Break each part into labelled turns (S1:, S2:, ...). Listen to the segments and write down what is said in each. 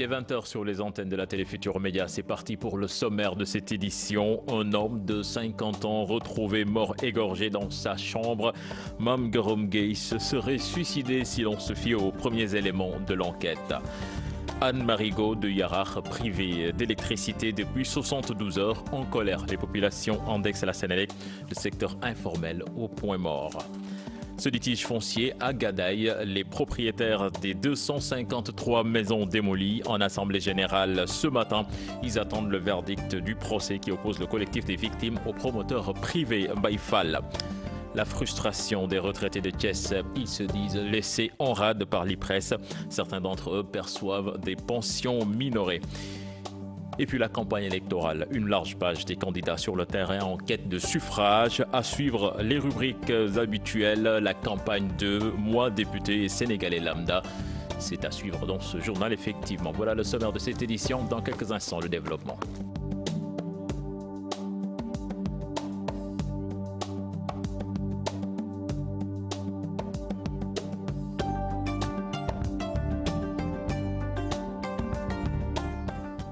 S1: Il est 20h sur les antennes de la télé Futurs Médias. C'est parti pour le sommaire de cette édition. Un homme de 50 ans retrouvé mort égorgé dans sa chambre. Mame Gorom Gueye se serait suicidé si l'on se fie aux premiers éléments de l'enquête. Anne Marigot de Yarach, privée d'électricité depuis 72 heures, en colère. Les populations indexent la Sénélec, le secteur informel au point mort. Ce litige foncier à Gadaye, les propriétaires des 253 maisons démolies en assemblée générale ce matin. Ils attendent le verdict du procès qui oppose le collectif des victimes au promoteur privé Baïfal. La frustration des retraités de Thiès, ils se disent laissés en rade par l'IPRES. Certains d'entre eux perçoivent des pensions minorées. Et puis la campagne électorale, une large page des candidats sur le terrain en quête de suffrage. À suivre les rubriques habituelles, la campagne de Moi député et Sénégalais lambda. C'est à suivre dans ce journal effectivement. Voilà le sommaire de cette édition. Dans quelques instants, le développement.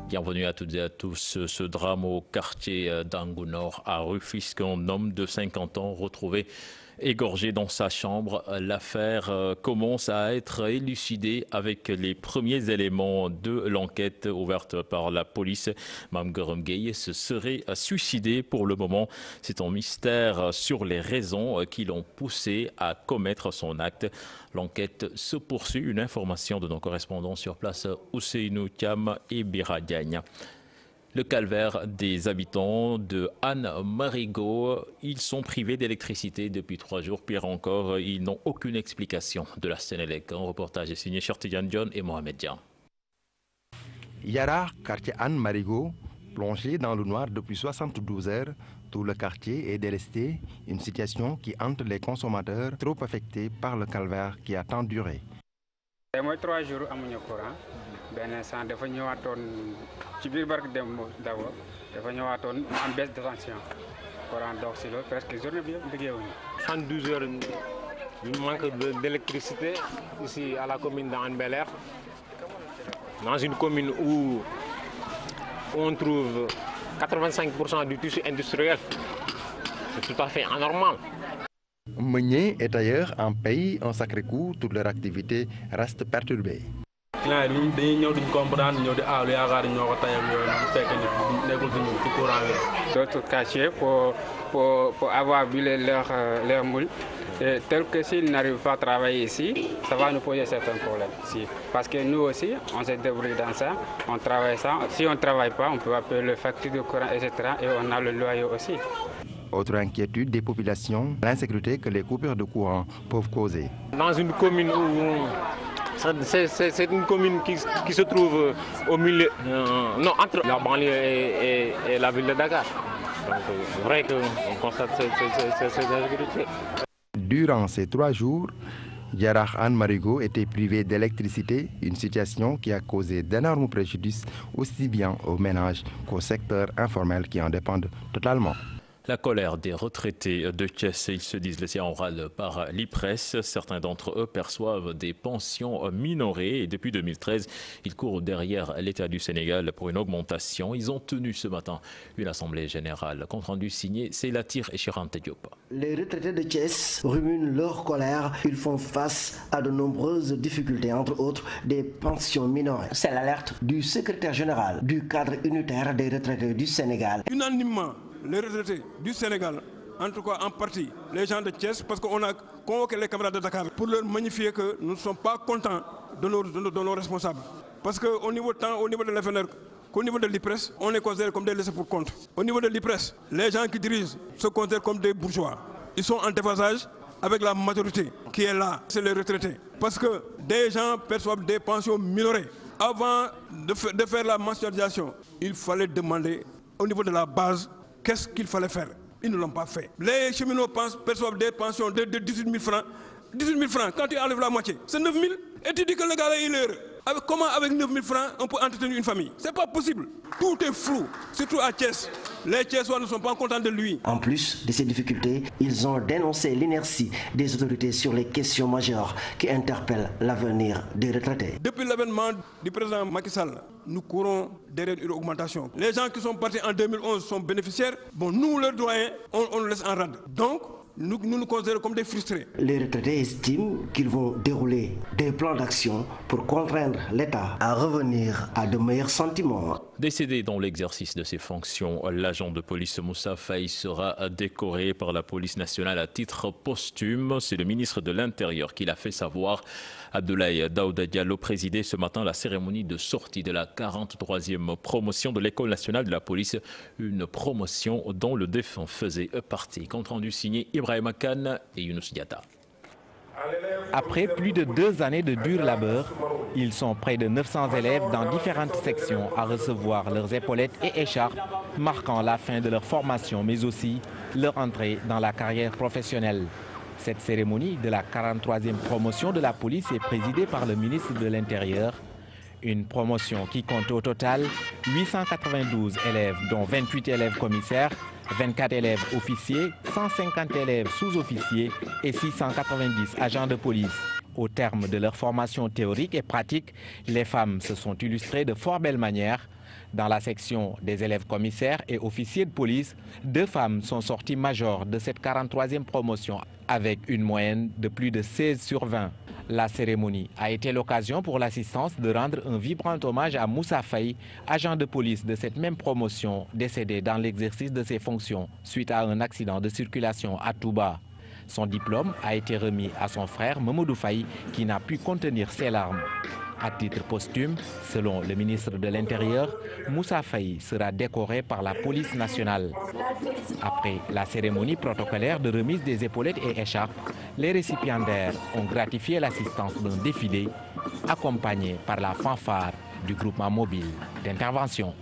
S1: Bienvenue à toutes et à tous. Ce drame au quartier d'Angou Nord à Rufisque, un homme de 50 ans retrouvé égorgé dans sa chambre. L'affaire commence à être élucidée avec les premiers éléments de l'enquête ouverte par la police. Mame Gorom Gueye se serait suicidé pour le moment. C'est un mystère sur les raisons qui l'ont poussé à commettre son acte. L'enquête se poursuit. Une information de nos correspondants sur place, Ousseinou Thiam et Bira Diagne. Le calvaire des habitants de Anne Marigot, ils sont privés d'électricité depuis 3 jours. Pire encore, ils n'ont aucune explication de la Sénélec. Un reportage est signé Chertidiane Dion et Mohamed Dian.
S2: Yarach, quartier Anne Marigot, plongé dans le noir depuis 72 heures, tout le quartier est délesté, une situation qui hante les consommateurs trop affectés par le calvaire qui a tant duré.
S3: Moi 3 jours amuñu courant benn instant dafa ñëwaatoon ci biir barke dem d'abord dafa ñëwaatoon en baisse de tension courant dox si loolu presque journée bi yëpp liggéeyuñu
S4: 72 heures ñu manque d'électricité ici à la commune d'Anne Bel-Air, dans une commune où on trouve 85% du tissu industriel. C'est tout à fait anormal.
S2: Meunier est ailleurs en pays, un sacré coup, toute leur activité reste perturbée.
S3: D'autres quartiers pour avoir vu leur moule, tel que s'ils n'arrivent pas à travailler ici, ça va nous poser certains problèmes. Parce que nous aussi, on se débrouille dans ça, on travaille ça. Si on ne travaille pas, on peut appeler le facture de courant, etc. Et on a le loyer aussi.
S2: Autre inquiétude des populations, l'insécurité que les coupures de courant peuvent causer.
S4: Dans une commune où c'est une commune qui se trouve au milieu, entre la banlieue et la ville de Dakar. Donc c'est vrai qu'on constate cette insécurité.
S2: Durant ces 3 jours, Yarach Anne Marigot était privé d'électricité, une situation qui a causé d'énormes préjudices aussi bien aux ménages qu'au secteur informel qui en dépendent totalement.
S1: La colère des retraités de Thiès, ils se disent laissés en rade par l'IPRES. Certains d'entre eux perçoivent des pensions minorées et depuis 2013, ils courent derrière l'État du Sénégal pour une augmentation. Ils ont tenu ce matin une assemblée générale. Compte rendu signé Seylatir et Chirante Diop.
S5: Les retraités de Thiès ruminent leur colère. Ils font face à de nombreuses difficultés, entre autres des pensions minorées. C'est l'alerte du secrétaire général du cadre unitaire des retraités du Sénégal.
S6: Unanimement, les retraités du Sénégal, en tout cas en partie les gens de Thiès, parce qu'on a convoqué les camarades de Dakar pour leur magnifier que nous ne sommes pas contents de nos responsables. Parce qu'au niveau de l'FNR, qu'au niveau de l'IPRES, on les considère comme des laissés pour compte. Au niveau de l'IPRES, les gens qui dirigent se considèrent comme des bourgeois. Ils sont en déphasage avec la majorité qui est là, c'est les retraités. Parce que des gens perçoivent des pensions minorées. Avant de faire la mensualisation, il fallait demander au niveau de la base qu'est-ce qu'il fallait faire. Ils ne l'ont pas fait. Les cheminots perçoivent des pensions de 18 000 francs. 18 000 francs, quand tu enlèves la moitié, c'est 9 000. Et tu dis que le gars là, il est heureux. Comment avec 9 000 francs on peut entretenir une famille? C'est pas possible. Tout est flou, surtout à Thiès. Les Thiessois ne sont pas contents de lui.
S5: En plus de ces difficultés, ils ont dénoncé l'inertie des autorités sur les questions majeures qui interpellent l'avenir des retraités.
S6: Depuis l'avènement du président Macky Sall, nous courons derrière une augmentation. Les gens qui sont partis en 2011 sont bénéficiaires. Bon, nous, leurs doyens, on nous laisse en rade. Donc, nous nous considérons comme des frustrés.
S5: Les retraités estiment qu'ils vont dérouler des plans d'action pour contraindre l'État à revenir à de meilleurs sentiments.
S1: Décédé dans l'exercice de ses fonctions, l'agent de police Moussa Faye sera décoré par la police nationale à titre posthume. C'est le ministre de l'Intérieur qui l'a fait savoir. Abdoulaye Daouda Diallo présidait ce matin la cérémonie de sortie de la 43e promotion de l'École nationale de la police, une promotion dont le défunt faisait partie. Compte rendu signé Ibrahima Khan et Younous Diatta.
S7: Après plus de 2 années de dur labeur, ils sont près de 900 élèves dans différentes sections à recevoir leurs épaulettes et écharpes, marquant la fin de leur formation, mais aussi leur entrée dans la carrière professionnelle. Cette cérémonie de la 43e promotion de la police est présidée par le ministre de l'Intérieur. Une promotion qui compte au total 892 élèves, dont 28 élèves commissaires, 24 élèves officiers, 150 élèves sous-officiers et 690 agents de police. Au terme de leur formation théorique et pratique, les femmes se sont illustrées de fort belle manière. Dans la section des élèves commissaires et officiers de police, 2 femmes sont sorties majors de cette 43e promotion avec une moyenne de plus de 16 sur 20. La cérémonie a été l'occasion pour l'assistance de rendre un vibrant hommage à Moussa Faye, agent de police de cette même promotion, décédé dans l'exercice de ses fonctions suite à un accident de circulation à Touba. Son diplôme a été remis à son frère Mamadou Faye qui n'a pu contenir ses larmes. À titre posthume, selon le ministre de l'Intérieur, Moussa Faye sera décoré par la police nationale. Après la cérémonie protocolaire de remise des épaulettes et écharpes, les récipiendaires ont gratifié l'assistance d'un défilé accompagné par la fanfare du groupement mobile d'intervention.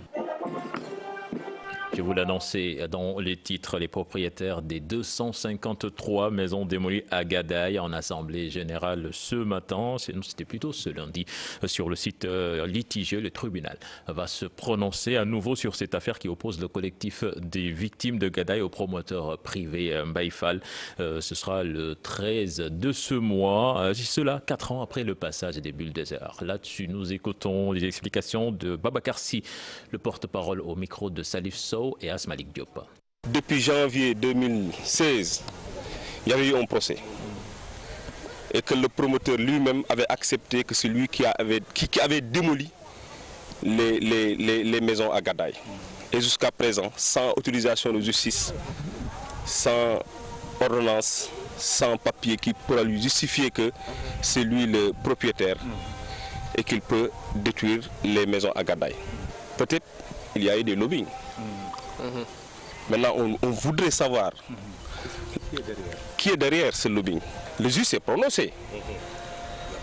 S1: Je vous l'annonçais dans les titres, les propriétaires des 253 maisons démolies à Gadaye en assemblée générale ce matin, c'était plutôt ce lundi, sur le site litigieux, le tribunal va se prononcer à nouveau sur cette affaire qui oppose le collectif des victimes de Gadaye au promoteur privé Baïfal. Ce sera le 13 de ce mois, cela 4 ans après le passage des bulldozers. Là-dessus, nous écoutons les explications de Babacar Sy, le porte-parole au micro de Salif Sow et Asmalik Diop.
S8: Depuis janvier 2016, il y avait eu un procès et que le promoteur lui-même avait accepté que c'est lui qui avait démoli les maisons à Gadaye. Et jusqu'à présent, sans autorisation de justice, sans ordonnance, sans papier qui pourra lui justifier que c'est lui le propriétaire et qu'il peut détruire les maisons à Gadaye. Peut-être il y a eu des lobbying. Maintenant, on voudrait savoir qui est derrière ce lobbying. Le juge s'est prononcé.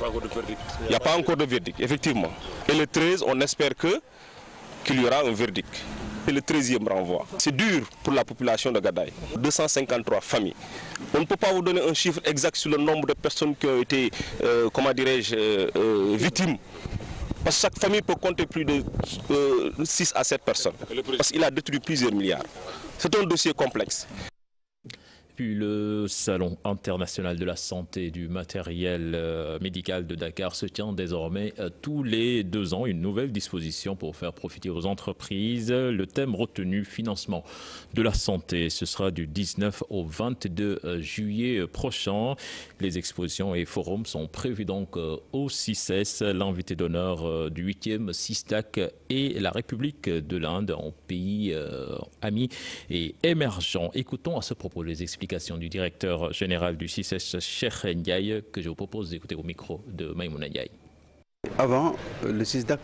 S8: Il n'y a pas encore de verdict, effectivement. Et le 13, on espère qu'il y aura un verdict. C'est le 13e renvoi. C'est dur pour la population de Gadaye. 253 familles. On ne peut pas vous donner un chiffre exact sur le nombre de personnes qui ont été, victimes. Parce que chaque famille peut compter plus de 6 à 7 personnes. Parce qu'il a détruit plusieurs milliards. C'est un dossier complexe.
S1: Puis le Salon international de la santé et du matériel médical de Dakar se tient désormais tous les 2 ans. Une nouvelle disposition pour faire profiter aux entreprises. Le thème retenu, financement de la santé. Ce sera du 19 au 22 juillet prochain. Les expositions et forums sont prévus donc au CICES. L'invité d'honneur du 8e CISTAC et la République de l'Inde en pays amis et émergents. Écoutons à ce propos les explications du directeur général du CICES, Cheikh Ndiaye, que je vous propose d'écouter au micro de Maïmouna Ndiaye.
S9: Avant, le CISDAC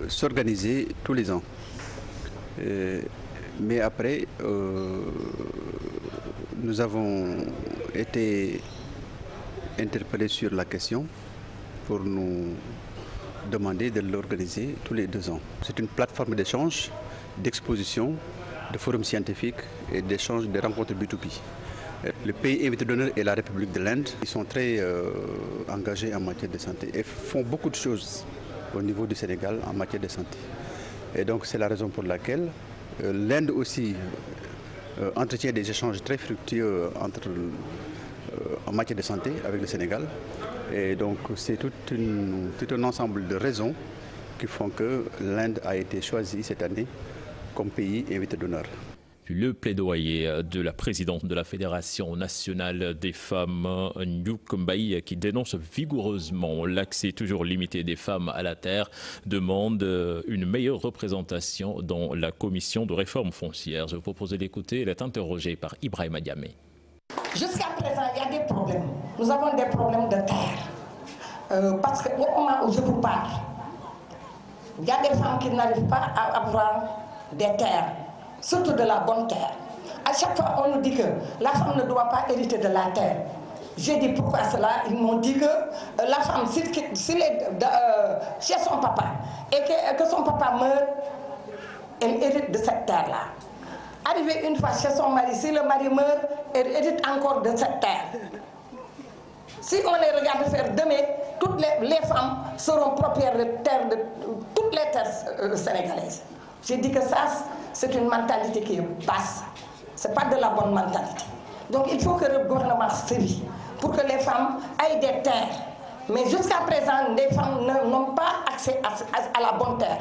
S9: s'organisait tous les ans. Mais après, nous avons été interpellés sur la question pour nous demander de l'organiser tous les 2 ans. C'est une plateforme d'échange, d'exposition, de forums scientifiques et d'échange de rencontres B2B. Le pays invité d'honneur est la République de l'Inde. Ils sont très engagés en matière de santé et font beaucoup de choses au niveau du Sénégal en matière de santé. Et donc c'est la raison pour laquelle l'Inde aussi entretient des échanges très fructueux en matière de santé avec le Sénégal. Et donc c'est tout un ensemble de raisons qui font que l'Inde a été choisie cette année comme pays invité d'honneur.
S1: Le plaidoyer de la présidente de la Fédération nationale des femmes, Ndiouk Mbaye, qui dénonce vigoureusement l'accès toujours limité des femmes à la terre, demande une meilleure représentation dans la commission de réforme foncière. Je vous propose de l'écouter. Elle est interrogée par Ibrahima Diamé.
S10: Jusqu'à présent, il y a des problèmes. Nous avons des problèmes de terre. Parce qu'au moment où je vous parle, il y a des femmes qui n'arrivent pas à avoir des terres. Surtout de la bonne terre. À chaque fois, on nous dit que la femme ne doit pas hériter de la terre. J'ai dit pourquoi cela. Ils m'ont dit que la femme, s'il est chez son papa et que son papa meurt, elle hérite de cette terre-là. Arrivé une fois chez son mari, si le mari meurt, elle hérite encore de cette terre. Si on les regarde faire demain, toutes les femmes seront propriétaires de terre, de toutes les terres sénégalaises. J'ai dit que ça, c'est une mentalité qui est basse. Ce n'est pas de la bonne mentalité. Donc il faut que le gouvernement sévit pour que les femmes aient des terres. Mais jusqu'à présent, les femmes n'ont pas accès à la bonne terre.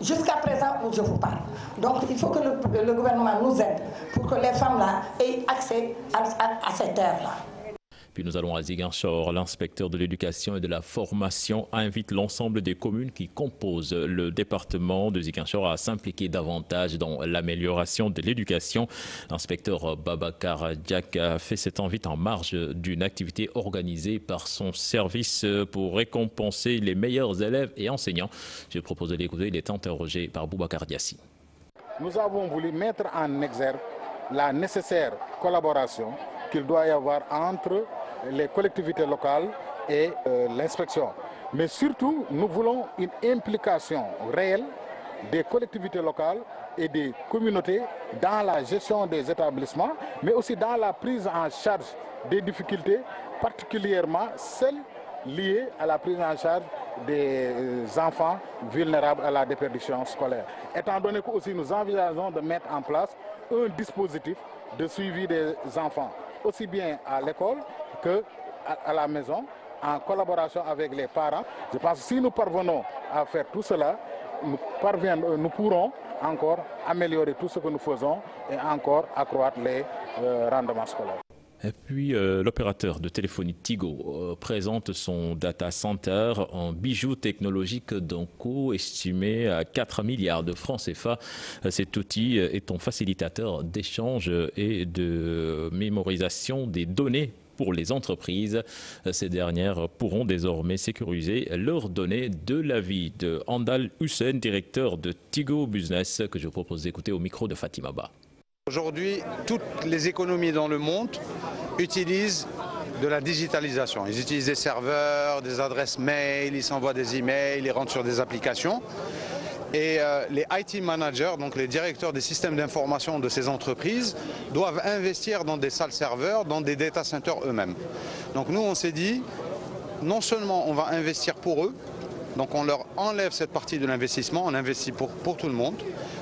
S10: Jusqu'à présent où je vous parle. Donc il faut que le gouvernement nous aide pour que les femmes-là aient accès à ces terres-là.
S1: Puis nous allons à Ziguinchor. L'inspecteur de l'éducation et de la formation invite l'ensemble des communes qui composent le département de Ziguinchor à s'impliquer davantage dans l'amélioration de l'éducation. L'inspecteur Babacar Diak a fait cette invite en marge d'une activité organisée par son service pour récompenser les meilleurs élèves et enseignants. Je propose de l'écouter. Il est interrogé par Boubacar Diassi.
S11: Nous avons voulu mettre en exergue la nécessaire collaboration qu'il doit y avoir entre les collectivités locales et l'inspection. Mais surtout, nous voulons une implication réelle des collectivités locales et des communautés dans la gestion des établissements, mais aussi dans la prise en charge des difficultés, particulièrement celles liées à la prise en charge des enfants vulnérables à la déperdition scolaire. Étant donné que aussi nous envisageons de mettre en place un dispositif de suivi des enfants, aussi bien à l'école qu'à la maison, en collaboration avec les parents. Je pense que si nous parvenons à faire tout cela, nous pourrons encore améliorer tout ce que nous faisons et encore accroître les rendements scolaires.
S1: Et puis l'opérateur de téléphonie Tigo présente son data center en bijou technologique d'un coût estimé à 4 milliards de francs CFA. Cet outil est un facilitateur d'échange et de mémorisation des données pour les entreprises. Ces dernières pourront désormais sécuriser leurs données. De l'avis de Andal Hussein, directeur de Tigo Business, que je vous propose d'écouter au micro de Fatima Ba.
S12: Aujourd'hui, toutes les économies dans le monde utilisent de la digitalisation. Ils utilisent des serveurs, des adresses mail, ils s'envoient des emails, ils rentrent sur des applications. Et les IT managers, donc les directeurs des systèmes d'information de ces entreprises, doivent investir dans des salles serveurs, dans des data centers eux-mêmes. Donc nous, on s'est dit, non seulement on va investir pour eux, donc on leur enlève cette partie de l'investissement, on investit pour tout le monde,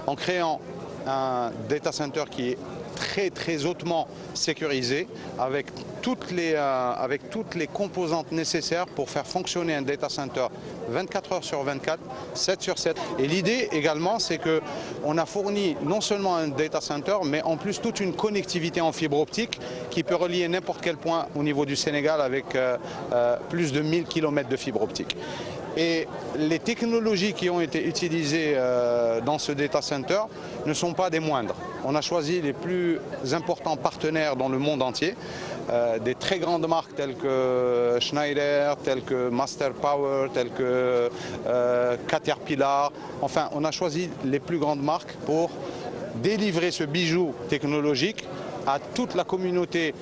S12: en créant un data center qui est très hautement sécurisé avec toutes les composantes nécessaires pour faire fonctionner un data center 24 heures sur 24, 7 sur 7. Et l'idée également, c'est qu'on a fourni non seulement un data center, mais en plus toute une connectivité en fibre optique qui peut relier n'importe quel point au niveau du Sénégal avec plus de 1000 km de fibre optique. Et les technologies qui ont été utilisées dans ce data center ne sont pas des moindres. On a choisi les plus importants partenaires dans le monde entier, des très grandes marques telles que Schneider, telles que Master Power, telles que Caterpillar. Enfin, on a choisi les plus grandes marques pour délivrer ce bijou technologique à toute la communauté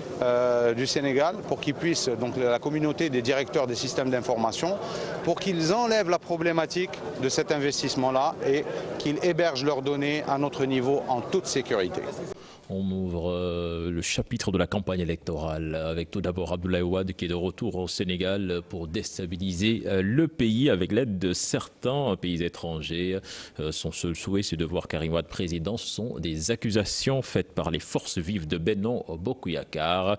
S12: du Sénégal, pour qu'ils puissent, donc la communauté des directeurs des systèmes d'information, pour qu'ils enlèvent la problématique de cet investissement-là et qu'ils hébergent leurs données à notre niveau en toute sécurité.
S1: On ouvre le chapitre de la campagne électorale avec tout d'abord Abdoulaye Wade qui est de retour au Sénégal pour déstabiliser le pays avec l'aide de certains pays étrangers. Son seul souhait, c'est de voir Karim Wade président. Ce sont des accusations faites par les forces vives de Benno Bokk Yakaar.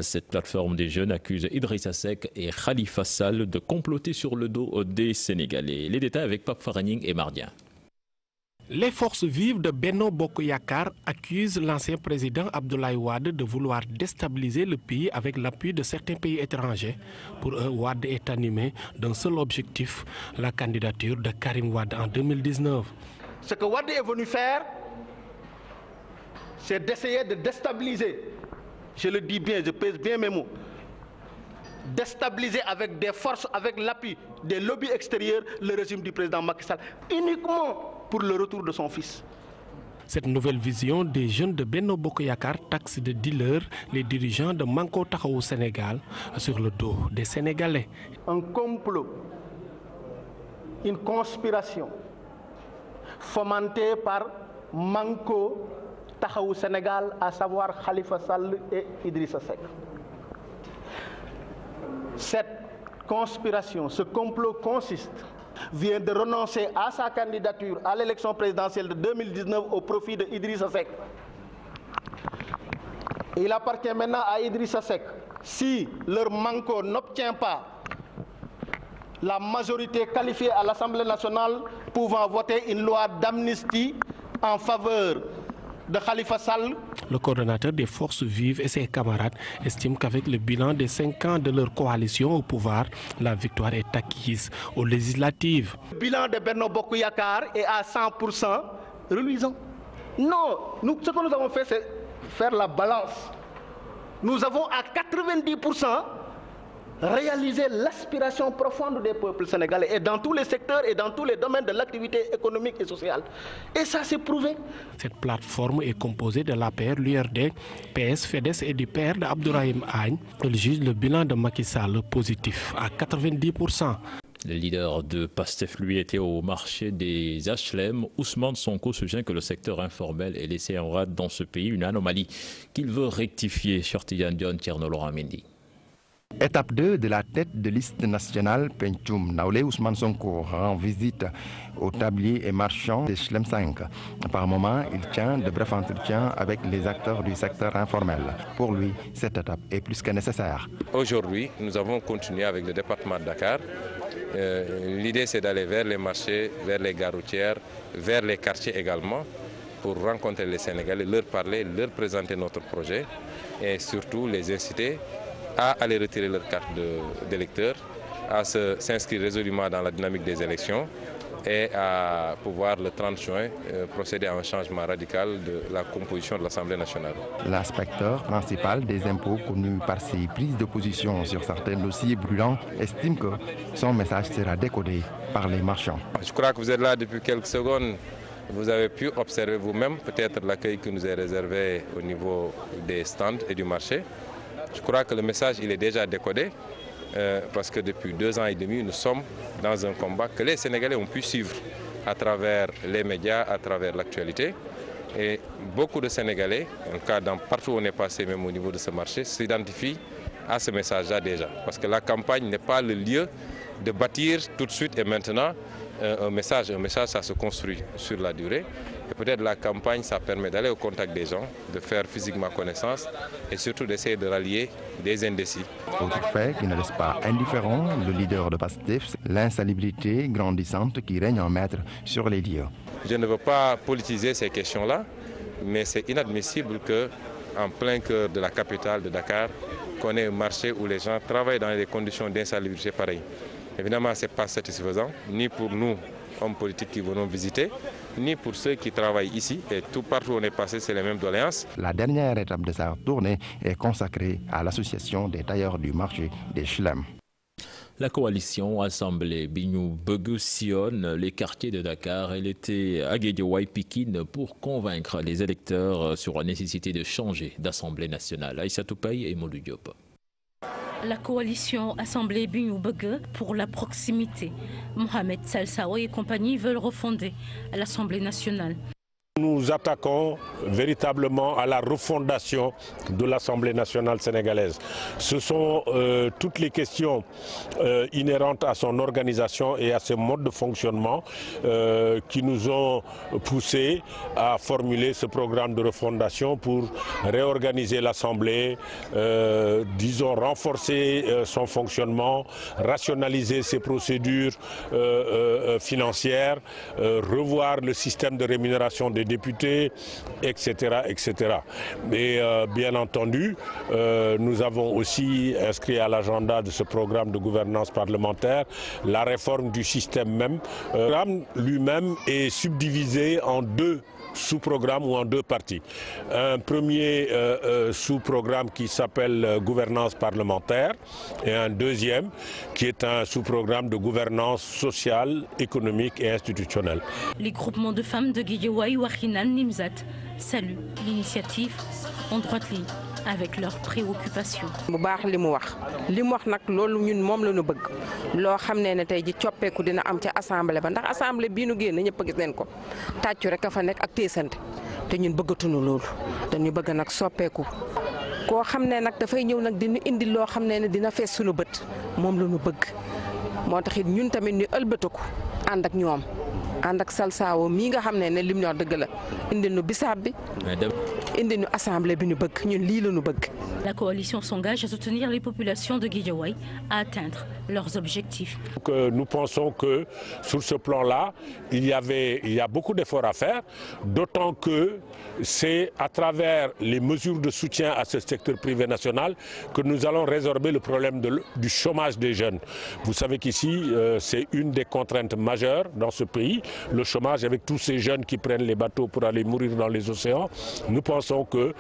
S1: Cette plateforme des jeunes accuse Idrissa Seck et Khalifa Sall de comploter sur le dos des Sénégalais. Les détails avec Pape Faraning et Mardien.
S13: Les forces vives de Benno Bokk Yakaar accusent l'ancien président Abdoulaye Wade de vouloir déstabiliser le pays avec l'appui de certains pays étrangers. Pour eux, Wade est animé d'un seul objectif, la candidature de Karim Wade en 2019.
S14: Ce que Wade est venu faire, c'est d'essayer de déstabiliser, je le dis bien, je pèse bien mes mots, déstabiliser avec des forces, avec l'appui des lobbies extérieurs, le régime du président Macky Sall, uniquement pour le retour de son fils.
S13: Cette nouvelle vision des jeunes de Benno Bokk Yakaar taxe de dealers les dirigeants de Manko Taxawu Sénégal sur le dos des Sénégalais.
S14: Un complot, une conspiration fomentée par Manko Taxawu Sénégal, à savoir Khalifa Sall et Idrissa Seck. Cette conspiration, ce complot vient de renoncer à sa candidature à l'élection présidentielle de 2019 au profit de Idrissa Seck. Il appartient maintenant à Idrissa Seck, si leur Manko n'obtient pas la majorité qualifiée à l'Assemblée nationale pouvant voter une loi d'amnistie en faveur de Khalifa Sall.
S13: Le coordonnateur des forces vives et ses camarades estiment qu'avec le bilan des 5 ans de leur coalition au pouvoir, la victoire est acquise aux législatives.
S14: Le bilan de Benno Bokk Yakaar est à 100% reluisant. Non, ce que nous avons fait, c'est faire la balance. Nous avons à 90% réalisé l'aspiration profonde des peuples sénégalais et dans tous les secteurs et dans tous les domaines de l'activité économique et sociale. Et ça s'est prouvé.
S13: Cette plateforme est composée de l'APR, l'URD, PS, FEDES et du PR d'Abdourahim Agne. Elle juge le bilan de Macky Sall positif à 90%.
S1: Le leader de PASTEF, lui, était au marché des HLM. Ousmane Sonko soutient que le secteur informel est laissé en rade dans ce pays, une anomalie qu'il veut rectifier. Chortiyan Dion, Thierno Laurent Mendy.
S2: Étape 2 de la tête de liste nationale Pencum Nawlé Ousmane Sonko rend visite aux tabliers et marchands des HLM 5. Par moment, il tient de brefs entretiens avec les acteurs du secteur informel. Pour lui, cette étape est plus que nécessaire.
S15: Aujourd'hui, nous avons continué avec le département de Dakar. L'idée, c'est d'aller vers les marchés, vers les gares routières, vers les quartiers également, pour rencontrer les Sénégalais, leur parler, leur présenter notre projet et surtout les inciter à aller retirer leur carte d'électeur, à s'inscrire résolument dans la dynamique des élections et à pouvoir le 30 juin procéder à un changement radical de la composition de l'Assemblée nationale.
S2: L'inspecteur principal des impôts, connu par ses prises de position sur certains dossiers brûlants, estime que son message sera décodé par les marchands.
S15: Je crois que vous êtes là depuis quelques secondes. Vous avez pu observer vous-même peut-être l'accueil qui nous est réservé au niveau des stands et du marché. Je crois que le message il est déjà décodé parce que depuis 2 ans et demi, nous sommes dans un combat que les Sénégalais ont pu suivre à travers les médias, à travers l'actualité. Et beaucoup de Sénégalais, en cas partout où on est passé, même au niveau de ce marché, s'identifient à ce message-là déjà. Parce que la campagne n'est pas le lieu de bâtir tout de suite et maintenant un message. Un message, ça se construit sur la durée. Et peut-être la campagne, ça permet d'aller au contact des gens, de faire physiquement connaissance et surtout d'essayer de rallier des indécis.
S2: Autre fait qui ne laisse pas indifférent le leader de PASTEF, l'insalubrité grandissante qui règne en maître sur les lieux.
S15: Je ne veux pas politiser ces questions-là, mais c'est inadmissible qu'en plein cœur de la capitale de Dakar, qu'on ait un marché où les gens travaillent dans des conditions d'insalubrité pareilles. Évidemment, ce n'est pas satisfaisant, ni pour nous, hommes politiques qui venons visiter, ni pour ceux qui travaillent ici. Et tout partout où on est passé, c'est les mêmes doléances.
S2: La dernière étape de sa tournée est consacrée à l'association des tailleurs du marché des HLM.
S1: La coalition Assemblée Bignou Begue sillonne les quartiers de Dakar. Elle était à Guédiawaye, Pikine pour convaincre les électeurs sur la nécessité de changer d'Assemblée nationale. Aïssatou Paye et Modou Diop.
S16: La coalition Assemblée Bignou Begue pour la proximité. Mohamed Salsaoui et compagnie veulent refonder l'Assemblée nationale.
S17: Nous attaquons véritablement à la refondation de l'Assemblée nationale sénégalaise. Ce sont toutes les questions inhérentes à son organisation et à ses modes de fonctionnement qui nous ont poussés à formuler ce programme de refondation pour réorganiser l'Assemblée, disons renforcer son fonctionnement, rationaliser ses procédures financières, revoir le système de rémunération des députés, etc. etc. Mais bien entendu, nous avons aussi inscrit à l'agenda de ce programme de gouvernance parlementaire la réforme du système même. Le programme lui-même est subdivisé en deux sous-programmes ou en deux parties. Un premier sous-programme qui s'appelle gouvernance parlementaire et un deuxième qui est un sous-programme de gouvernance sociale, économique et institutionnelle.
S16: Les groupements de femmes de Guédiawaye, Wakhinane, Nimzat saluent l'initiative en droite ligne avec leurs préoccupations.
S18: bu baax li mu wax nag loolu ñun moom la ñu bëgg loo xam ne tey ji coppeeku dina am ci assemblée ba ndax assemblée bii nu génn ñëpp gis nañ ko tàccu rek a fa nekk ak teesante te ñun bëggatuñu loolu dañu bëgg nag soppeeku koo xam ne nag dafay ñëw nag dina indi loo xam ne dina fees suñu bët moom la ñu bëgg moo tax it ñun tamit ñu ëlbatiku ànd ak ñoom ànd ak Salsaawo mii nga xam ne lim ñu wax dëgg la indi nu bisaab bi indi nu assemblée bi ñu bëgg ñun lii la ñu bëgg.
S16: La coalition s'engage à soutenir les populations de Guédiawaye à atteindre leurs objectifs.
S17: Nous pensons que sur ce plan-là, il y a beaucoup d'efforts à faire, d'autant que c'est à travers les mesures de soutien à ce secteur privé national que nous allons résorber le problème du chômage des jeunes. Vous savez qu'ici, c'est une des contraintes majeures dans ce pays, le chômage avec tous ces jeunes qui prennent les bateaux pour aller mourir dans les océans. Nous pensons que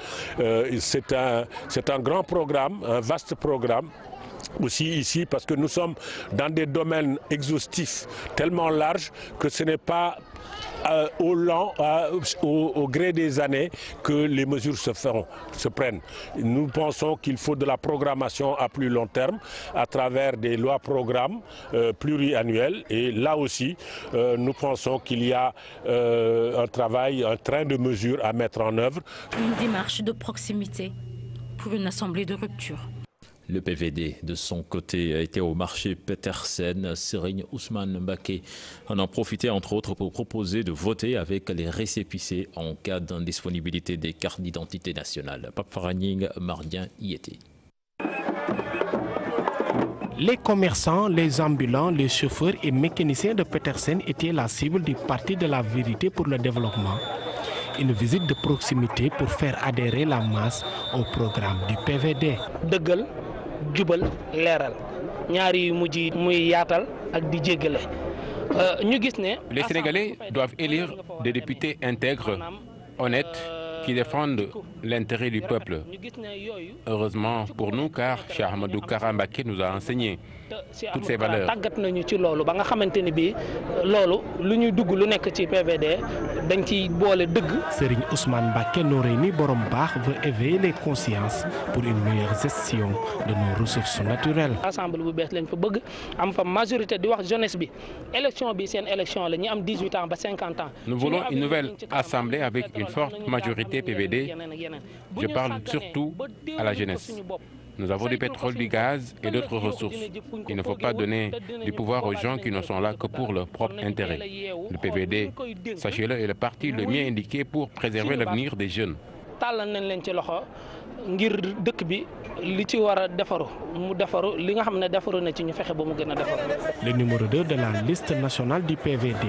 S17: c'est un grand programme, un vaste programme. Aussi ici parce que nous sommes dans des domaines exhaustifs tellement larges que ce n'est pas au gré des années que les mesures se prennent. Nous pensons qu'il faut de la programmation à plus long terme à travers des lois-programmes pluriannuelles et là aussi nous pensons qu'il y a un travail, un train de mesures à mettre en œuvre.
S16: Une démarche de proximité pour une assemblée de rupture.
S1: Le PVD, de son côté, a été au marché Petersen. Serigne Ousmane Mbaké en a profité, entre autres, pour proposer de voter avec les récépissés en cas d'indisponibilité des cartes d'identité nationale. Pape Faragning Mardien y était.
S13: Les commerçants, les ambulants, les chauffeurs et mécaniciens de Petersen étaient la cible du Parti de la Vérité pour le développement. Une visite de proximité pour faire adhérer la masse au programme du PVD.
S19: Dëggal, jubal, leeral ñaari yu mujj muy yaatal ak di jéggale ñu gis ne.
S20: Les Sénégalais doivent élire des députés intègres, honnêtes, qui défendent l'intérêt du peuple. Heureusement pour nous, car Cheikh Ahmadou Kara Mbacké nous a enseigné toutes ces valeurs.
S19: Tàggat nañu ci loolu ba nga xamante ni bii loolu lu ñuy dugg lu nekk ci PVD dañ ci boole dëgg.
S13: Serigne Ousmane Mbacké Noreyni borom baax veut éveiller les consciences pour une meilleure gestion de nos ressources naturelles.
S19: Assemblée bu bees lañ fa bëgg am fa majorité di wax jeunesse bi élection bi seen élection la ñi am 18 ans ba 50 ans.
S20: Nous voulons une nouvelle assemblée avec une forte majorité PVD. Je parle surtout à la jeunesse. Nous avons du pétrole, du gaz et d'autres ressources. Il ne faut pas donner du pouvoir aux gens qui ne sont là que pour leur propre intérêt. Le PVD, sachez-le, est le parti le mieux indiqué pour préserver l'avenir des jeunes.
S13: Le numéro 2 de la liste nationale du PVD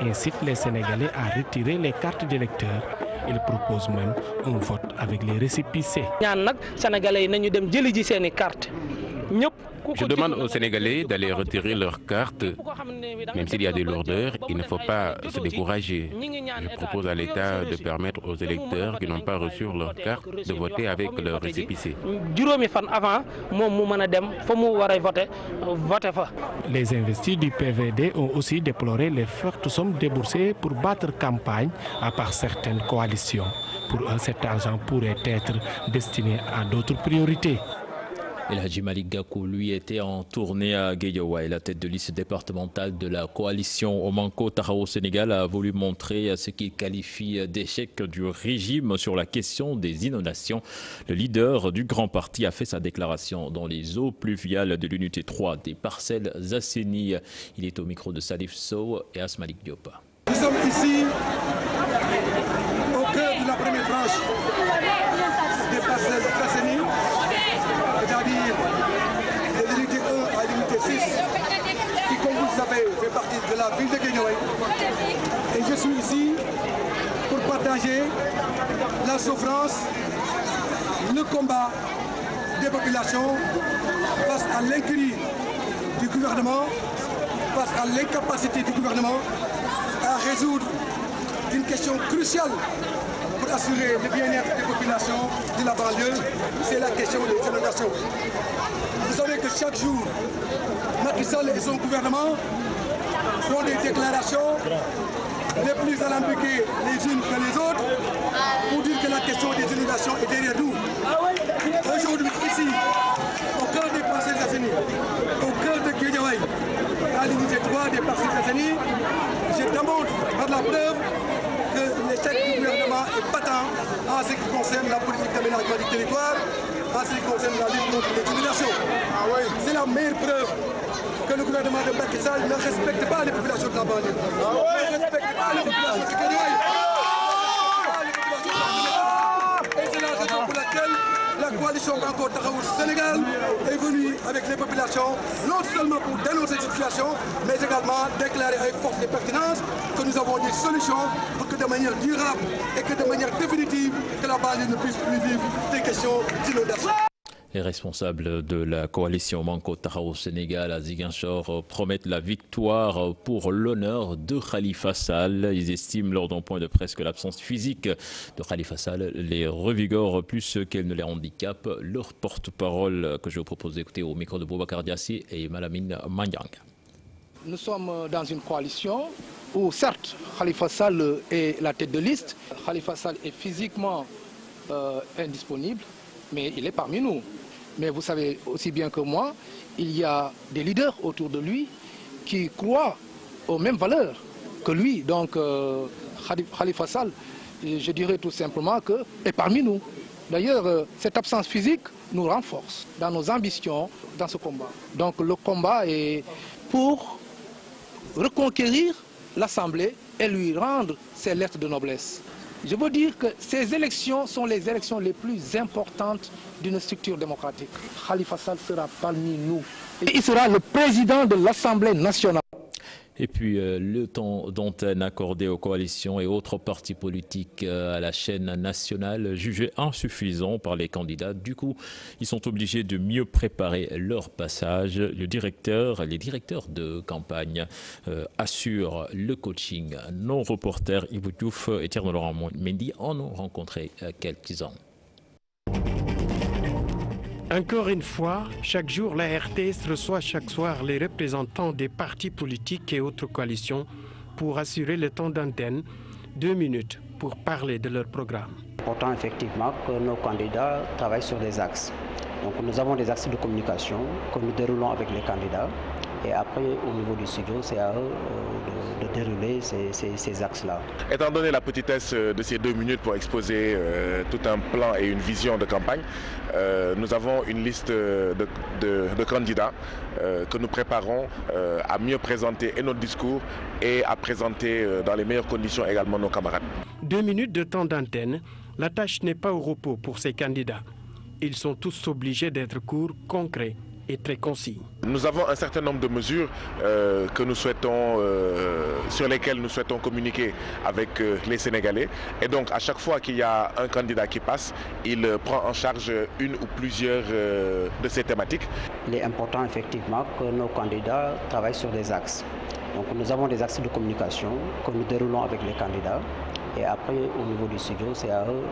S13: incite les Sénégalais à retirer les cartes d'électeurs. Il propose même un vote avec les récépissés.
S20: Je demande aux Sénégalais d'aller retirer leurs cartes. Même s'il y a des lourdeurs, il ne faut pas se décourager. Je propose à l'État de permettre aux électeurs qui n'ont pas reçu leur carte de voter avec leur récépissé.
S13: Les investis du PVD ont aussi déploré les fortes sommes déboursées pour battre campagne à part certaines coalitions. Pour eux, cet argent pourrait être destiné à d'autres priorités.
S1: El Hadji Malick Gakou, lui, était en tournée à Guédiawaye. La tête de liste départementale de la coalition Omanko Taxawu Sénégal a voulu montrer ce qu'il qualifie d'échec du régime sur la question des inondations. Le leader du grand parti a fait sa déclaration dans les eaux pluviales de l'unité 3 des Parcelles Assainies. Il est au micro de Salif Sow et Asmalik Diop.
S21: Nous sommes ici au cœur de la première tranche des Parcelles Assainies, c'est-à-dire de l'unité 1 à l'unité 6, qui, comme vous le savez, fait partie de la ville de Guédiawaye. Et je suis ici pour partager la souffrance, le combat des populations face à l'incurie du gouvernement, face à l'incapacité du gouvernement à résoudre une question cruciale pour assurer le bien-être des populations de la banlieue, c'est la question des inondations. Vous savez que chaque jour, Macky Sall et son gouvernement font des déclarations les plus alambiquées les unes que les autres pour dire que la question des inondations est derrière nous. Aujourd'hui, ici, au cœur des Parcelles Assainies, au cœur de Guédiawaye, à l'unité 3 des Parcelles Assainies, je démontre par la preuve que l'échec du gouvernement est patent en ce qui concerne la politique d'aménagement du territoire, en ce qui concerne la lutte contre les inondations. C'est la meilleure preuve que le gouvernement de Macky Sall ne respecte pas les populations de la banlieue, ne respecte pas les populations de Guédiawaye. Et c'est la raison pour laquelle la coalition Omanko Taxawu Sénégal est venue avec les populations, non seulement pour dénoncer cette situation, mais également déclarer avec force et pertinence que nous avons des solutions pour que de manière durable et que de manière définitive, que la banlieue ne puisse plus vivre des questions d'inondation.
S1: Les responsables de la coalition Omanko Taxawu Sénégal à Ziguinchor promettent la victoire pour l'honneur de Khalifa Sall. Ils estiment lors d'un point de presse que l'absence physique de Khalifa Sall les revigore plus qu'elle ne les handicape. Leur porte-parole que je vous propose d'écouter au micro de Boubacar Diassi et Malamine Manyang.
S22: Nous sommes dans une coalition où certes Khalifa Sall est la tête de liste. Khalifa Sall est physiquement indisponible, mais il est parmi nous. Mais vous savez aussi bien que moi, il y a des leaders autour de lui qui croient aux mêmes valeurs que lui. Donc Khalifa Sall, je dirais tout simplement que est parmi nous. D'ailleurs, cette absence physique nous renforce dans nos ambitions dans ce combat. Donc le combat est pour reconquérir l'Assemblée et lui rendre ses lettres de noblesse. Je veux dire que ces élections sont les élections les plus importantes d'une structure démocratique. Khalifa Sall sera parmi nous. Et il sera le président de l'Assemblée nationale.
S1: Et puis le temps d'antenne accordé aux coalitions et autres partis politiques à la chaîne nationale jugé insuffisant par les candidats. Du coup, ils sont obligés de mieux préparer leur passage. Les directeurs de campagne assurent le coaching. Nos reporters Yves Diouf et Thierry Laurent Mendy en ont rencontré quelques-uns.
S13: Encore une fois, chaque jour, la RTS reçoit chaque soir les représentants des partis politiques et autres coalitions pour assurer le temps d'antenne, 2 minutes, pour parler de leur programme.
S23: C'est important effectivement que nos candidats travaillent sur des axes. Donc nous avons des axes de communication que nous déroulons avec les candidats. Et après, au niveau du studio, c'est à eux de dérouler ces axes-là.
S24: Étant donné la petitesse de ces 2 minutes pour exposer tout un plan et une vision de campagne, nous avons une liste de candidats que nous préparons à mieux présenter et notre discours et à présenter dans les meilleures conditions également nos camarades.
S13: 2 minutes de temps d'antenne, la tâche n'est pas au repos pour ces candidats. Ils sont tous obligés d'être courts, concrets et très concis.
S24: Nous avons un certain nombre de mesures que nous souhaitons, sur lesquelles nous souhaitons communiquer avec les Sénégalais. Et donc à chaque fois qu'il y a un candidat qui passe, il prend en charge une ou plusieurs de ces thématiques.
S23: Il est important effectivement que nos candidats travaillent sur des axes. Donc nous avons des axes de communication que nous déroulons avec les candidats. Et après, au niveau du studio, c'est à eux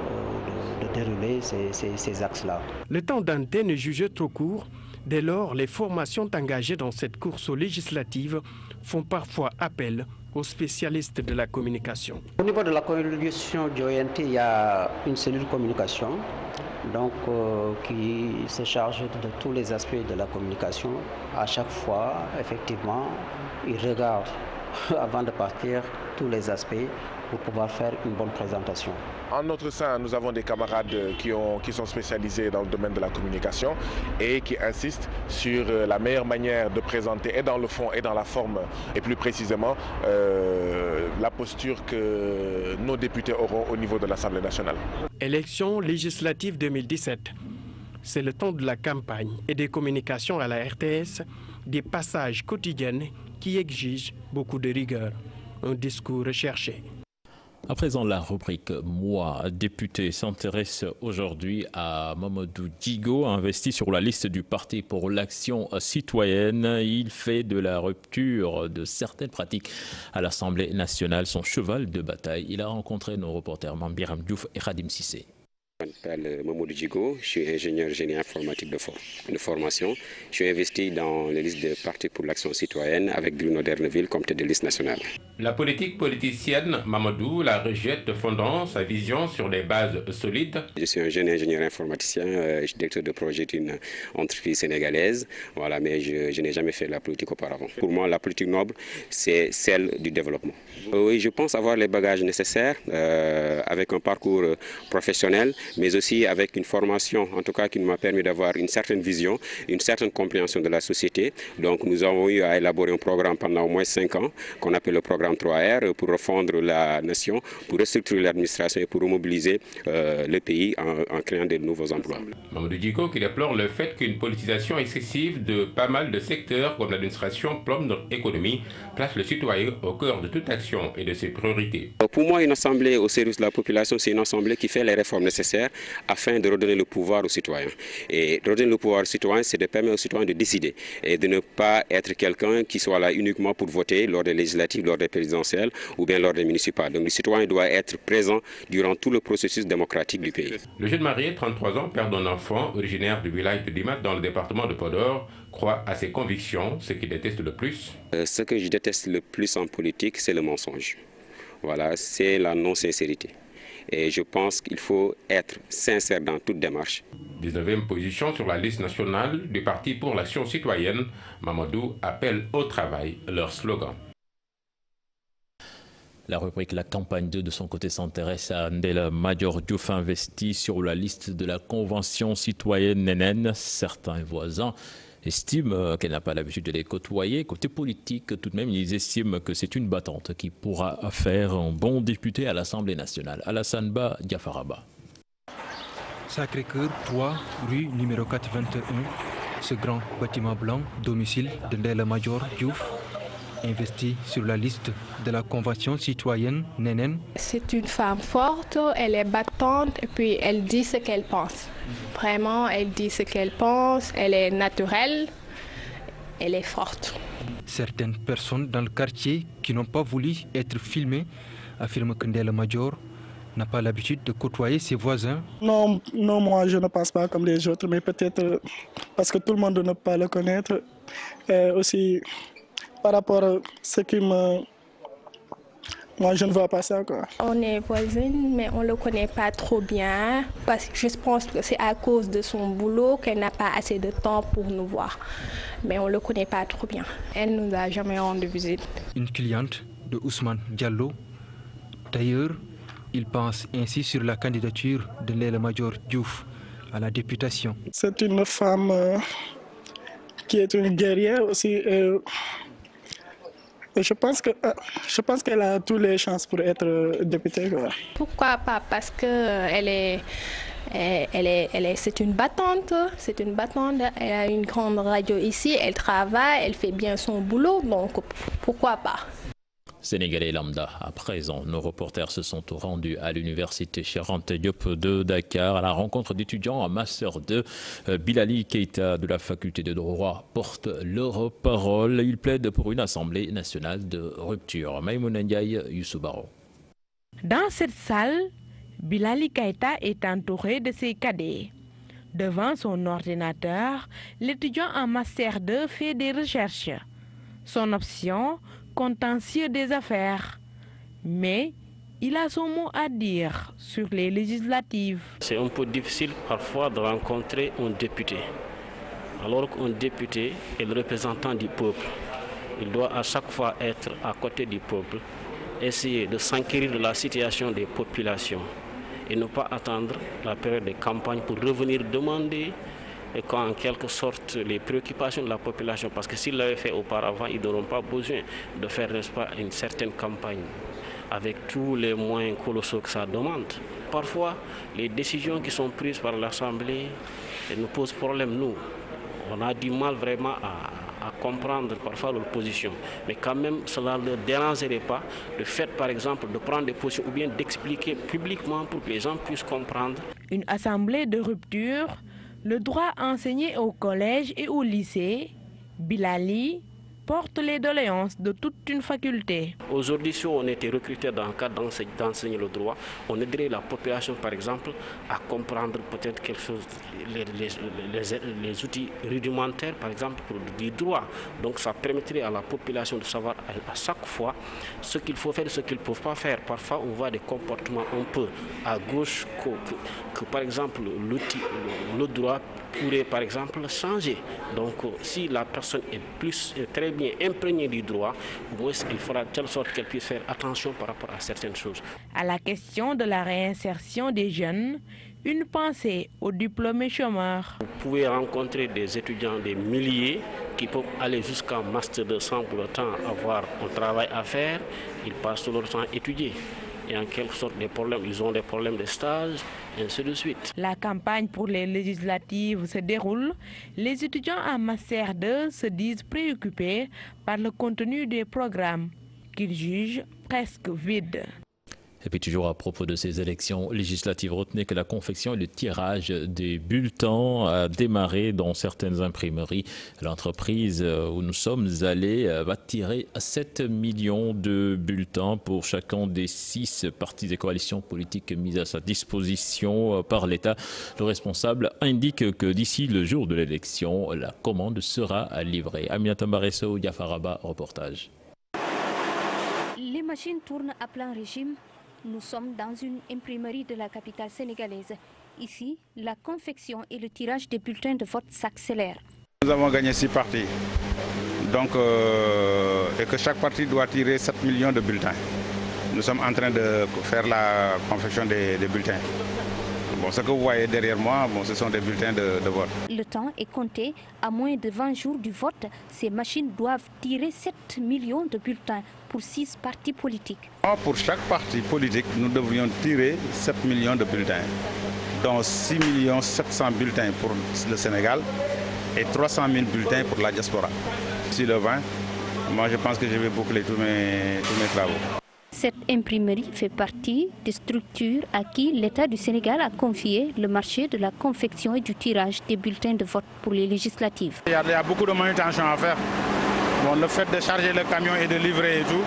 S23: de dérouler ces axes-là.
S13: Le temps d'antenne est jugé trop court, Dès lors, les formations engagées dans cette course aux législatives font parfois appel aux spécialistes de la communication.
S23: Au niveau de la coalition GONT, il y a une cellule communication donc, qui se charge de tous les aspects de la communication. À chaque fois, effectivement, ils regardent avant de partir tous les aspects pour pouvoir faire une bonne présentation.
S24: En notre sein, nous avons des camarades qui sont spécialisés dans le domaine de la communication et qui insistent sur la meilleure manière de présenter et dans le fond et dans la forme et plus précisément la posture que nos députés auront au niveau de l'Assemblée nationale.
S13: Élections législatives 2017, c'est le temps de la campagne et des communications à la RTS, des passages quotidiens qui exigent beaucoup de rigueur, un discours recherché.
S1: À présent, la rubrique Moi, député, s'intéresse aujourd'hui à Mamadou Djigo, investi sur la liste du Parti pour l'action citoyenne. Il fait de la rupture de certaines pratiques à l'Assemblée nationale son cheval de bataille. Il a rencontré nos reporters Mambiram Diouf et Khadim Sissé.
S3: Je m'appelle Mamadou Djigo, je suis ingénieur génie informatique de formation. Je suis investi dans les listes de Parti pour l'action citoyenne avec Bruno Derneville comme tête de liste nationale.
S20: La politique politicienne, Mamadou la rejette fondant sa vision sur des bases solides.
S3: Je suis un jeune ingénieur informaticien, je suis directeur de projet d'une entreprise sénégalaise, voilà, mais je n'ai jamais fait de la politique auparavant. Pour moi, la politique noble, c'est celle du développement. Oui, je pense avoir les bagages nécessaires avec un parcours professionnel, mais aussi avec une formation, en tout cas, qui m'a permis d'avoir une certaine vision, une certaine compréhension de la société. Donc nous avons eu à élaborer un programme pendant au moins 5 ans, qu'on appelle le programme 3R, pour refondre la nation, pour restructurer l'administration et pour remobiliser le pays en créant de nouveaux emplois.
S20: Mamadou Djigo qui déplore le fait qu'une politisation excessive de pas mal de secteurs comme l'administration plombe notre économie, place le citoyen au cœur de toute action et de ses priorités.
S3: Pour moi, une assemblée au service de la population, c'est une assemblée qui fait les réformes nécessaires afin de redonner le pouvoir aux citoyens. Et redonner le pouvoir aux citoyens, c'est de permettre aux citoyens de décider et de ne pas être quelqu'un qui soit là uniquement pour voter lors des législatives, lors des présidentielles ou bien lors des municipales. Donc le citoyen doit être présent durant tout le processus démocratique du pays.
S20: Le jeune marié, 33 ans, père d'un enfant, originaire du village de Dimat dans le département de Podor, croit à ses convictions, ce qu'il déteste le plus.
S3: Ce que je déteste le plus en politique, c'est le mensonge. Voilà, c'est la non-sincérité. Et je pense qu'il faut être sincère dans toute démarche.
S20: 19e position sur la liste nationale du Parti pour l'action citoyenne, Mamadou appelle au travail, leur slogan.
S1: La rubrique La campagne 2 de son côté s'intéresse à Ndella Madior Diouf, investi sur la liste de la Convention citoyenne Nénen. Certains voisins estiment qu'elle n'a pas l'habitude de les côtoyer. Côté politique, tout de même, ils estiment que c'est une battante qui pourra faire un bon député à l'Assemblée nationale. Alassane Ba Diafaraba.
S4: Sacré-Cœur 3, rue numéro 421, ce grand bâtiment blanc, domicile de Ndella Madior Diouf, investie sur la liste de la Convention citoyenne Nénen.
S5: C'est une femme forte, elle est battante et puis elle dit ce qu'elle pense. Vraiment, elle dit ce qu'elle pense, elle est naturelle, elle est forte.
S4: Certaines personnes dans le quartier qui n'ont pas voulu être filmées affirment que Ndella Madior n'a pas l'habitude de côtoyer ses voisins.
S6: Non, moi je ne pense pas comme les autres, mais peut-être parce que tout le monde ne peut pas le connaître. Et aussi par rapport à ce qui me... Moi, je ne vois pas ça, quoi.
S5: On est voisines, mais on ne le connaît pas trop bien. Parce que je pense que c'est à cause de son boulot qu'elle n'a pas assez de temps pour nous voir. Mais on ne le connaît pas trop bien. Elle ne nous a jamais rendu visite.
S4: Une cliente de Ousmane Diallo. D'ailleurs, il pense ainsi sur la candidature de Ndella Madior Diouf à la députation.
S6: C'est une femme qui est une guerrière aussi. Je pense qu'elle a toutes les chances pour être députée. Quoi.
S5: Pourquoi pas? Parce que c'est une battante, elle a une grande radio ici, elle travaille, elle fait bien son boulot, donc pourquoi pas?
S1: Sénégalais lambda. À présent, nos reporters se sont rendus à l'université Cheikh Anta Diop de Dakar à la rencontre d'étudiants en Master 2. Bilali Keita de la faculté de droit porte leur parole. Il plaide pour une assemblée nationale de rupture. Maïmouna Ndiaye, Youssou Baro.
S25: Dans cette salle, Bilali Keita est entouré de ses cadets.
S7: Devant son ordinateur, l'étudiant en Master 2 fait des recherches. Son option, contentieux des affaires. Mais il a son mot à dire sur les législatives.
S8: C'est un peu difficile parfois de rencontrer un député. Alors qu'un député est le représentant du peuple. Il doit à chaque fois être à côté du peuple, essayer de s'enquérir de la situation des populations et ne pas attendre la période de campagne pour revenir demander en quelque sorte les préoccupations de la population. Parce que s'il l'avait fait auparavant, ils n'auront pas besoin de faire, n'est-ce pas, une certaine campagne avec tous les moyens colossaux que ça demande. Parfois, les décisions qui sont prises par l'Assemblée nous posent problème, nous. On a du mal vraiment à comprendre parfois leur position. Mais quand même, cela ne leur dérangerait pas le fait, par exemple, de prendre des positions ou bien d'expliquer publiquement pour que les gens puissent comprendre.
S7: Une assemblée de rupture, le droit enseigné au collège et au lycée, Bilali porte les doléances de toute une faculté.
S8: Aujourd'hui, si on était recruté dans le cadre d'enseigner le droit, on aiderait la population, par exemple, à comprendre peut-être quelque chose, les outils rudimentaires, par exemple, du droit. Donc ça permettrait à la population de savoir à chaque fois ce qu'il faut faire et ce qu'ils ne peuvent pas faire. Parfois, on voit des comportements un peu à gauche que par exemple, le droit pourrait, par exemple, changer. Donc, si la personne est très bien imprégnée du droit, au moins, il fera de telle sorte qu'elle puisse faire attention par rapport à certaines choses.
S7: À la question de la réinsertion des jeunes, une pensée aux diplômés chômeurs.
S8: Vous pouvez rencontrer des étudiants, des milliers, qui peuvent aller jusqu'à Master 2 sans pour autant avoir un travail à faire. Ils passent tout leur temps à étudier. Et en quelque sorte, ils ont des problèmes de stage, et ainsi de suite.
S7: La campagne pour les législatives se déroule. Les étudiants en Master 2 se disent préoccupés par le contenu des programmes qu'ils jugent presque vides.
S1: Et puis toujours à propos de ces élections législatives, retenez que la confection et le tirage des bulletins a démarré dans certaines imprimeries. L'entreprise où nous sommes allés va tirer 7 millions de bulletins pour chacun des 6 partis et coalitions politiques mises à sa disposition par l'État. Le responsable indique que d'ici le jour de l'élection, la commande sera livrée. Aminata Mbaresso, Yafaraba, reportage.
S9: Les machines tournent à plein régime. Nous sommes dans une imprimerie de la capitale sénégalaise. Ici, la confection et le tirage des bulletins de vote s'accélèrent.
S12: Nous avons gagné 6 partis. Donc, et que chaque parti doit tirer 7 millions de bulletins. Nous sommes en train de faire la confection des bulletins. Bon, ce que vous voyez derrière moi, ce sont des bulletins de vote.
S9: Le temps est compté. À moins de 20 jours du vote, ces machines doivent tirer 7 millions de bulletins pour 6 partis politiques.
S12: Pour chaque parti politique, nous devrions tirer 7 millions de bulletins, dont 6 700 000 bulletins pour le Sénégal et 300 000 bulletins pour la diaspora. D'ici le 20, moi je pense que je vais boucler tous mes travaux.
S9: Cette imprimerie fait partie des structures à qui l'État du Sénégal a confié le marché de la confection et du tirage des bulletins de vote pour les législatives.
S12: Il y a beaucoup de manutention à faire. Bon, le fait de charger le camion et de livrer et tout,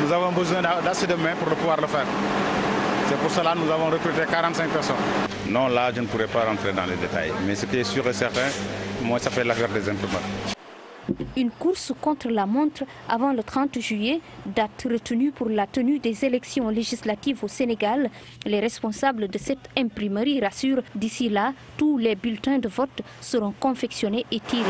S12: nous avons besoin d'assez de mains pour pouvoir le faire. C'est pour cela que nous avons recruté 45 personnes. Non, là, je ne pourrais pas rentrer dans les détails. Mais ce qui est sûr et certain, moi, ça fait l'affaire des imprimeurs.
S9: Une course contre la montre avant le 30 juillet, date retenue pour la tenue des élections législatives au Sénégal. Les responsables de cette imprimerie rassurent, d'ici là, tous les bulletins de vote seront confectionnés et tirés.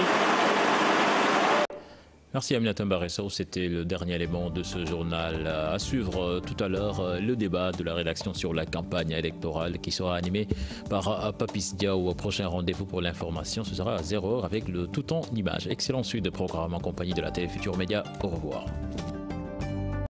S1: Merci Aminata Mbaresso, c'était le dernier élément de ce journal. À suivre tout à l'heure le débat de la rédaction sur la campagne électorale qui sera animé par Papis Diaw. Au prochain rendez-vous pour l'information, ce sera à 0h avec le tout en images. Excellente suite de programme en compagnie de la Télé Futurs Médias. Au revoir.